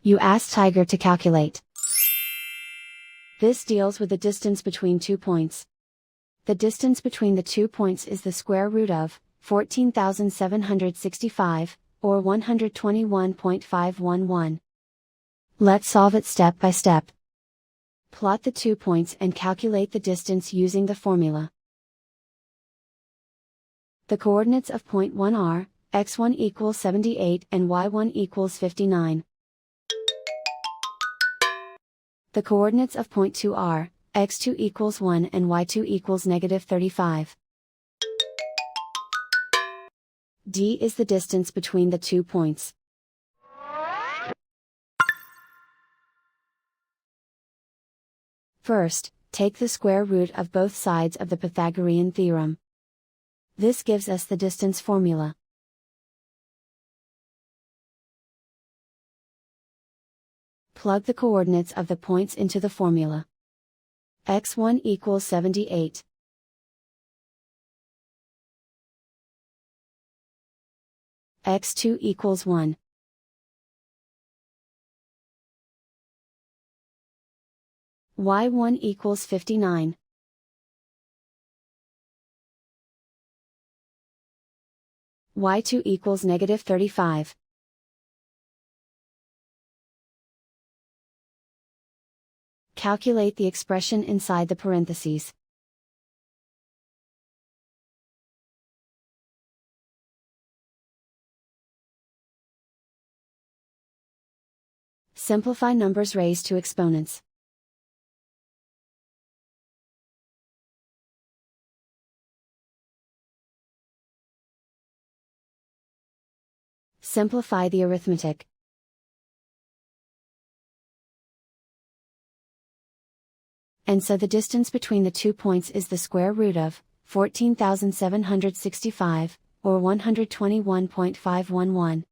You ask Tiger to calculate. This deals with the distance between 2 points. The distance between the 2 points is the square root of 14,765, or 121.511. Let's solve it step by step. Plot the 2 points and calculate the distance using the formula. The coordinates of point 1 are, x1 equals 78 and y1 equals 59. The coordinates of point 2 are, x2 equals 1 and y2 equals negative 35. D is the distance between the 2 points. First, take the square root of both sides of the Pythagorean theorem. This gives us the distance formula. Plug the coordinates of the points into the formula. x1 equals 78. x2 equals 1. y1 equals 59. y2 equals negative 35. Calculate the expression inside the parentheses. Simplify numbers raised to exponents. Simplify the arithmetic. And so the distance between the 2 points is the square root of 14,765, or 121.511.